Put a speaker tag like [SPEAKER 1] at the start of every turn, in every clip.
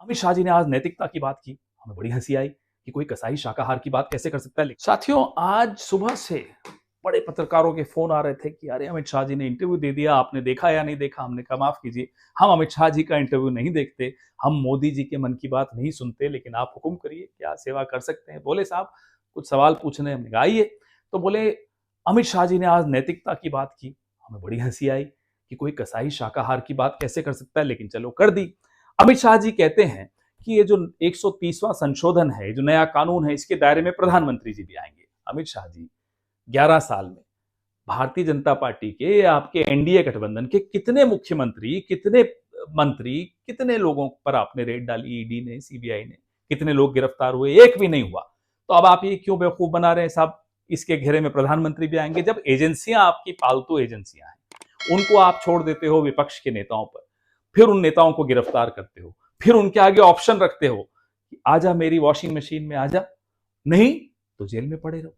[SPEAKER 1] अमित शाह जी ने आज नैतिकता की बात की, हमें बड़ी हंसी आई कि कोई कसाई शाकाहार की बात कैसे कर सकता है। साथियों, आज सुबह से बड़े पत्रकारों के फोन आ रहे थे कि अरे अमित शाह जी ने इंटरव्यू दे दिया, आपने देखा या नहीं देखा। हमने कहा माफ कीजिए, हम अमित शाह जी का इंटरव्यू नहीं देखते, हम मोदी जी के मन की बात नहीं सुनते, लेकिन आप हुक्म करिए, क्या सेवा कर सकते हैं। बोले साहब कुछ सवाल पूछने, हमने कहा आइए। तो बोले अमित शाह जी ने आज नैतिकता की बात की, हमें बड़ी हंसी आई कि कोई कसाई शाकाहार की बात कैसे कर सकता है, लेकिन चलो कर दी। अमित शाह जी कहते हैं कि ये जो 130वां संशोधन है, जो नया कानून है, इसके दायरे में प्रधानमंत्री जी भी आएंगे। अमित शाह जी 11 साल में भारतीय जनता पार्टी के, आपके एनडीए गठबंधन के कितने मुख्यमंत्री, कितने मंत्री, कितने लोगों पर आपने रेड डाली, ईडी ने, सीबीआई ने, कितने लोग गिरफ्तार हुए, एक भी नहीं हुआ। तो अब आप ये क्यों बेवकूफ बना रहे हैं साहब, इसके घेरे में प्रधानमंत्री भी आएंगे। जब एजेंसियां आपकी पालतू एजेंसियां हैं, उनको आप छोड़ देते हो विपक्ष के नेताओं पर, फिर उन नेताओं को गिरफ्तार करते हो, फिर उनके आगे ऑप्शन रखते हो कि आजा मेरी वॉशिंग मशीन में आजा, नहीं तो जेल में पड़े रहो।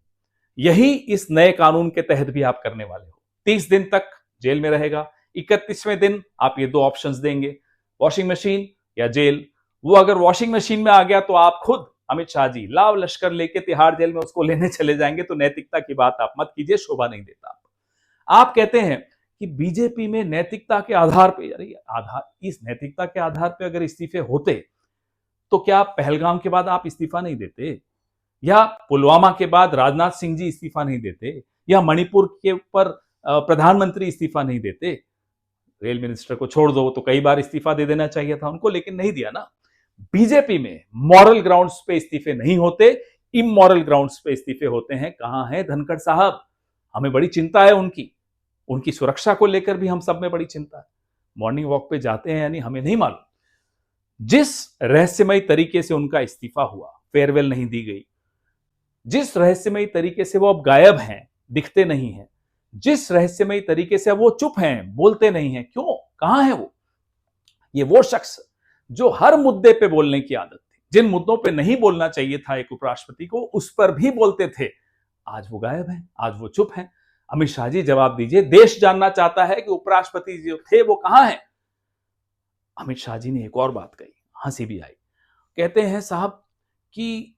[SPEAKER 1] यही इस नए कानून के तहत भी आप करने वाले हो। 30 दिन तक जेल में रहेगा, 31वें दिन आप ये दो ऑप्शंस देंगे, वॉशिंग मशीन या जेल। वो अगर वॉशिंग मशीन में आ गया तो आप खुद अमित शाह जी लाव लश्कर लेके तिहाड़ जेल में उसको लेने चले जाएंगे। तो नैतिकता की बात आप मत कीजिए, शोभा नहीं देता। आप कहते हैं कि बीजेपी में नैतिकता के आधार पर, अरे इस नैतिकता के आधार पर अगर इस्तीफे होते तो क्या पहलगाम के बाद आप इस्तीफा नहीं देते, या पुलवामा के बाद राजनाथ सिंह जी इस्तीफा नहीं देते, या मणिपुर के ऊपर प्रधानमंत्री इस्तीफा नहीं देते। रेल मिनिस्टर को छोड़ दो, तो कई बार इस्तीफा दे देना चाहिए था उनको, लेकिन नहीं दिया ना। बीजेपी में मॉरल ग्राउंड्स पे इस्तीफे नहीं होते, इमोरल ग्राउंड्स पे इस्तीफे होते हैं। कहां है धनखड़ साहब? हमें बड़ी चिंता है उनकी सुरक्षा को लेकर भी हम सब में बड़ी चिंता है। मॉर्निंग वॉक पे जाते हैं यानी हमें नहीं मालूम। जिस रहस्यमय तरीके से उनका इस्तीफा हुआ, फेयरवेल नहीं दी गई, जिस रहस्यमय तरीके से वो अब गायब हैं, दिखते नहीं हैं, जिस रहस्यमय तरीके से वो चुप हैं, बोलते नहीं हैं, क्यों, कहां है वो? ये वो शख्स जो हर मुद्दे पे बोलने की आदत थी, जिन मुद्दों पे नहीं बोलना चाहिए था एक उपराष्ट्रपति को, उस पर भी बोलते थे, आज वो गायब हैं, आज वो चुप हैं। अमित शाह जी जवाब दीजिए, देश जानना चाहता है कि उपराष्ट्रपति जो थे वो कहां हैं। अमित शाह जी ने एक और बात कही, हंसी भी आई। कहते हैं साहब कि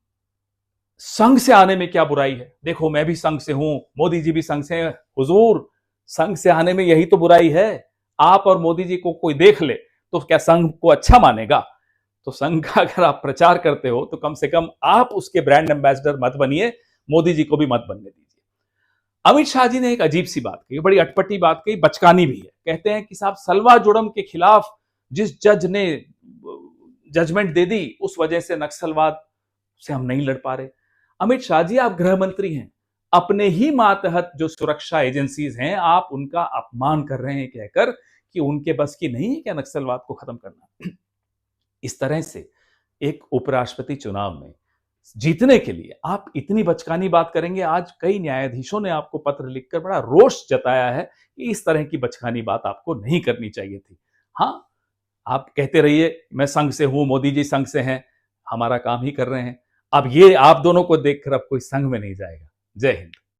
[SPEAKER 1] संघ से आने में क्या बुराई है, देखो मैं भी संघ से हूं, मोदी जी भी संघ से हैं। हुजूर, संघ से आने में यही तो बुराई है। आप और मोदी जी को कोई देख ले तो क्या संघ को अच्छा मानेगा? तो संघ का अगर आप प्रचार करते हो तो कम से कम आप उसके ब्रांड एम्बेसडर मत बनिए, मोदी जी को भी मत बनने दीजिए। अमित शाह जी ने एक अजीब सी बात कही, बड़ी अटपटी बात कही, बचकानी भी है। कहते हैं कि साहब सलवा जुड़म के खिलाफ जिस जज ने जजमेंट दे दी, उस वजह से नक्सलवाद से हम नहीं लड़ पा रहे। अमित शाह जी, आप गृह मंत्री हैं, अपने ही मातहत जो सुरक्षा एजेंसीज हैं, आप उनका अपमान कर रहे हैं कहकर कि उनके बस की नहीं है क्या नक्सलवाद को खत्म करना। इस तरह से एक उपराष्ट्रपति चुनाव में जीतने के लिए आप इतनी बचकानी बात करेंगे। आज कई न्यायाधीशों ने आपको पत्र लिखकर बड़ा रोष जताया है कि इस तरह की बचकानी बात आपको नहीं करनी चाहिए थी। हाँ, आप कहते रहिए मैं संघ से हूं, मोदी जी संघ से हैं, हमारा काम ही कर रहे हैं। अब ये आप दोनों को देखकर अब कोई संघ में नहीं जाएगा। जय हिंद।